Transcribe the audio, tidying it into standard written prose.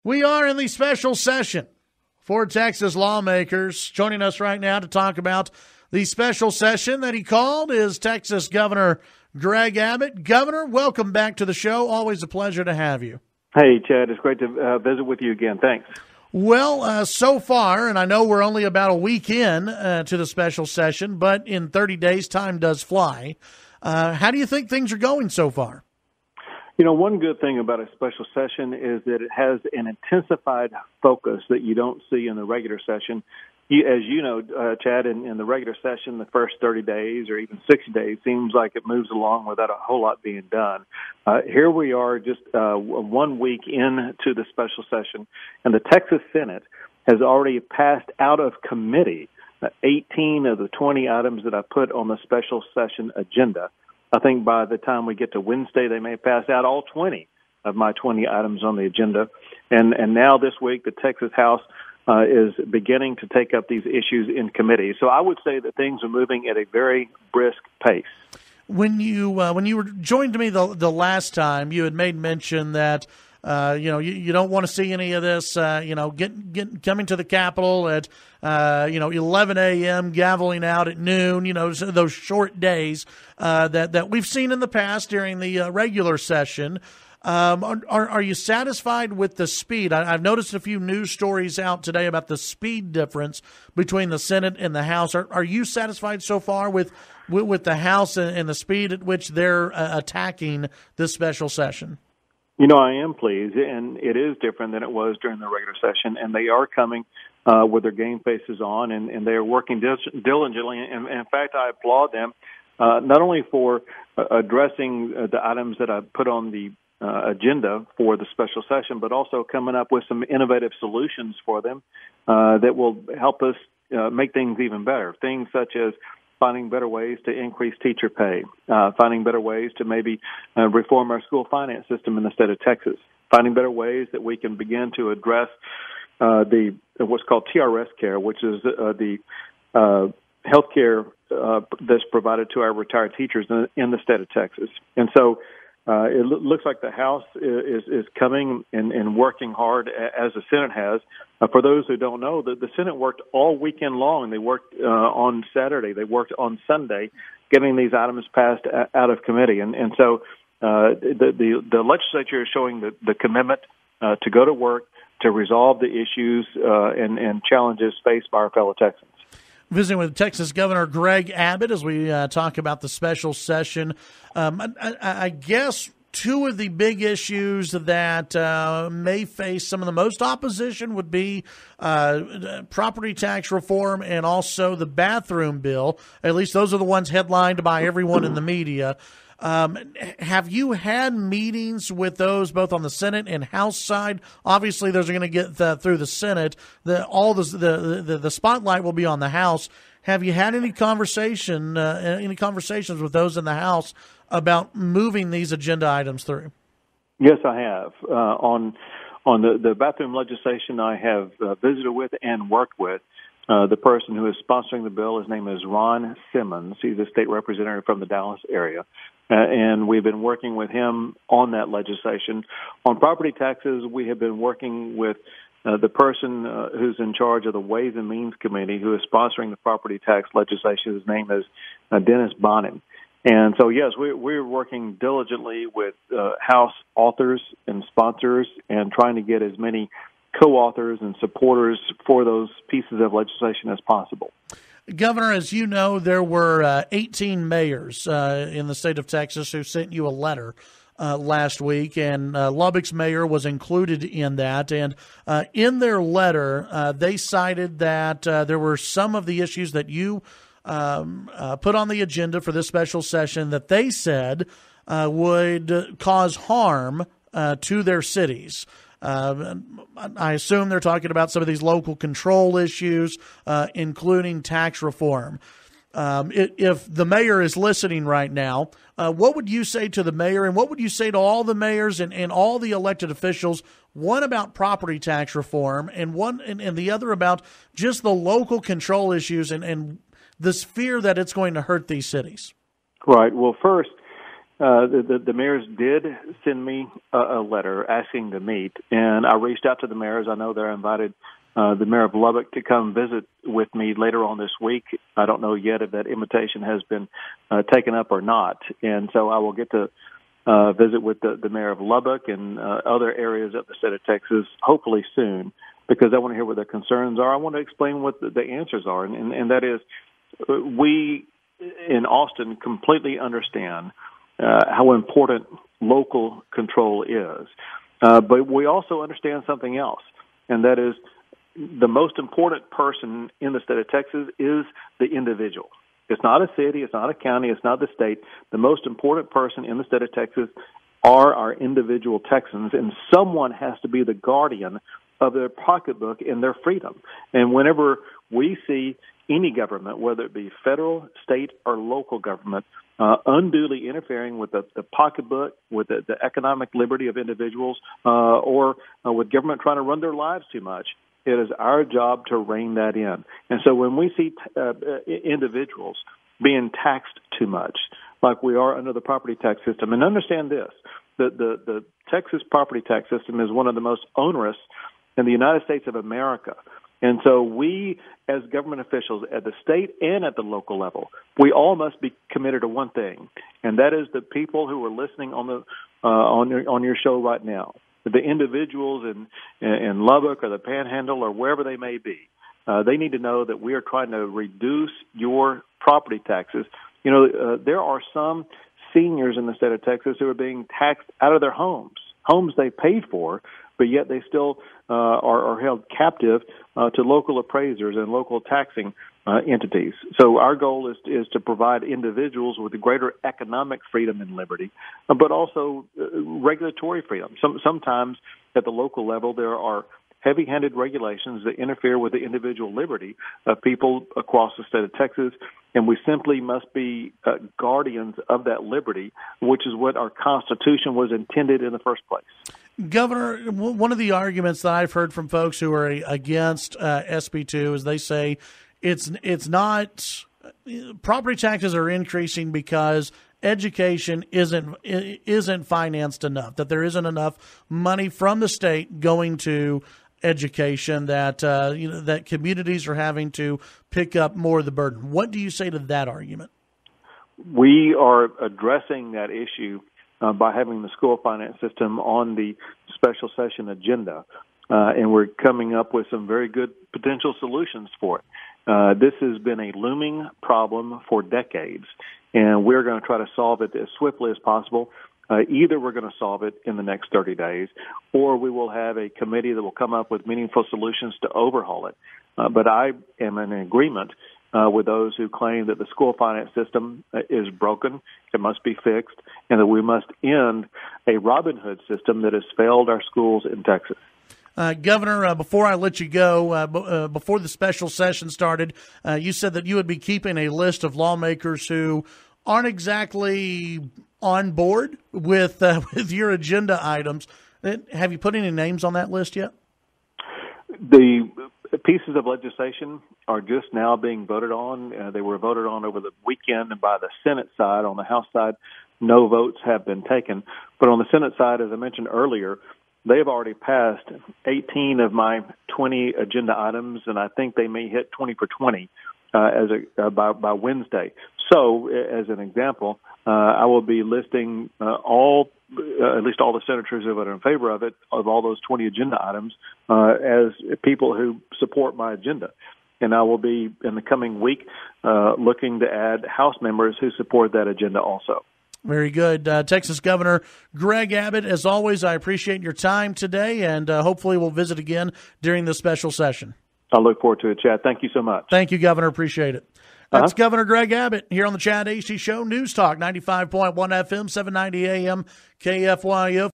We are in the special session for Texas lawmakers. Joining us right now to talk about the special session that he called is Texas Governor Greg Abbott. Governor, welcome back to the show. Always a pleasure to have you. Hey, Chad. It's great to visit with you again. Thanks. Well, so far, and I know we're only about a week in to the special session, but in 30 days, time does fly. How do you think things are going so far? You know, one good thing about a special session is that it has an intensified focus that you don't see in the regular session. As you know, Chad, in the regular session, the first 30 days or even 60 days seems like it moves along without a whole lot being done. Here we are just 1 week into the special session, and the Texas Senate has already passed out of committee 18 of the 20 items that I put on the special session agenda. I think by the time we get to Wednesday, they may pass out all 20 of my 20 items on the agenda. And now this week, the Texas House is beginning to take up these issues in committee. So I would say that things are moving at a very brisk pace. When you were joined me the last time, you had made mention that you don't want to see any of this, coming to the Capitol at 11 a.m., gaveling out at noon. Those short days that we've seen in the past during the regular session. Are you satisfied with the speed? I've noticed a few news stories out today about the speed difference between the Senate and the House. Are you satisfied so far with the House and the speed at which they're attacking this special session? You know, I am pleased, and it is different than it was during the regular session, and they are coming with their game faces on, and they are working diligently. And in fact, I applaud them not only for addressing the items that I put on the agenda for the special session, but also coming up with some innovative solutions for them that will help us make things even better. Things such as finding better ways to increase teacher pay, finding better ways to maybe reform our school finance system in the state of Texas, finding better ways that we can begin to address what's called TRS care, which is the health care that's provided to our retired teachers in the state of Texas. And so it looks like the House is coming and working hard as the Senate has. For those who don't know, the Senate worked all weekend long. They worked on Saturday. They worked on Sunday, getting these items passed out of committee. And so the legislature is showing the commitment to go to work to resolve the issues and challenges faced by our fellow Texans. Visiting with Texas Governor Greg Abbott as we talk about the special session. I guess two of the big issues that may face some of the most opposition would be property tax reform and also the bathroom bill. At least those are the ones headlined by everyone in the media. Have you had meetings with those both on the Senate and House side? Obviously, those are going to get through the Senate. The spotlight will be on the House. Have you had any conversations with those in the House about moving these agenda items through? Yes, I have. On the bathroom legislation, I have visited with and worked with the person who is sponsoring the bill. His name is Ron Simmons. He's a state representative from the Dallas area. And we've been working with him on that legislation. On property taxes, we have been working with the person who's in charge of the Ways and Means Committee who is sponsoring the property tax legislation. His name is Dennis Bonin. And so, yes, we're working diligently with House authors and sponsors and trying to get as many co-authors and supporters for those pieces of legislation as possible. Governor, as you know, there were 18 mayors in the state of Texas who sent you a letter last week, and Lubbock's mayor was included in that. And in their letter, they cited that there were some of the issues that you put on the agenda for this special session that they said would cause harm to their cities. I assume they're talking about some of these local control issues, including tax reform. If the mayor is listening right now, what would you say to the mayor, and what would you say to all the mayors and all the elected officials, one about property tax reform and the other about just the local control issues and this fear that it's going to hurt these cities? Right. Well, first, The mayors did send me a letter asking to meet, and I reached out to the mayors. I know they're invited the mayor of Lubbock to come visit with me later on this week. I don't know yet if that invitation has been taken up or not, and so I will get to visit with the mayor of Lubbock and other areas of the state of Texas hopefully soon, because I want to hear what their concerns are. I want to explain what the answers are, and that is we in Austin completely understand how important local control is. But we also understand something else, and that is the most important person in the state of Texas is the individual. It's not a city, it's not a county, it's not the state. The most important person in the state of Texas are our individual Texans, and someone has to be the guardian of their pocketbook and their freedom. And whenever we see any government, whether it be federal, state, or local government, unduly interfering with the pocketbook, with the economic liberty of individuals, or with government trying to run their lives too much, it is our job to rein that in. And so when we see individuals being taxed too much, like we are under the property tax system, and understand this, the Texas property tax system is one of the most onerous in the United States of America. And so we, as government officials at the state and at the local level, we all must be committed to one thing, and that is the people who are listening on your show right now, the individuals in Lubbock or the Panhandle or wherever they may be. They need to know that we are trying to reduce your property taxes. You know, there are some seniors in the state of Texas who are being taxed out of their homes they paid for, but yet they still are held captive to local appraisers and local taxing entities. So our goal is to provide individuals with greater economic freedom and liberty, but also regulatory freedom. Sometimes at the local level there are heavy-handed regulations that interfere with the individual liberty of people across the state of Texas, and we simply must be guardians of that liberty, which is what our Constitution was intended in the first place. Governor, one of the arguments that I've heard from folks who are against SB 2 is they say it's not property taxes are increasing because education isn't financed enough, that there isn't enough money from the state going to education, that that communities are having to pick up more of the burden. What do you say to that argument? We are addressing that issue by having the school finance system on the special session agenda, and we're coming up with some very good potential solutions for it. This has been a looming problem for decades, and we're going to try to solve it as swiftly as possible. Either we're going to solve it in the next 30 days, or we will have a committee that will come up with meaningful solutions to overhaul it. But I am in agreement with those who claim that the school finance system is broken, it must be fixed, and that we must end a Robin Hood system that has failed our schools in Texas. Governor, before I let you go, before the special session started, you said that you would be keeping a list of lawmakers who aren't exactly on board with your agenda items. Have you put any names on that list yet? The pieces of legislation are just now being voted on. They were voted on over the weekend, and by the Senate side. On the House side, no votes have been taken. But on the Senate side, as I mentioned earlier, they have already passed 18 of my 20 agenda items, and I think they may hit 20 for 20 by Wednesday. So, as an example, I will be listing at least all the senators who voted in favor of it, of all those 20 agenda items, as people who support my agenda. And I will be, in the coming week, looking to add House members who support that agenda also. Very good. Texas Governor Greg Abbott, as always, I appreciate your time today, and hopefully we'll visit again during the special session. I look forward to it, Chad. Thank you so much. Thank you, Governor. Appreciate it. That's Governor Greg Abbott here on the Chad Hasty Show, News Talk 95.1 FM, 790 AM, KFYO.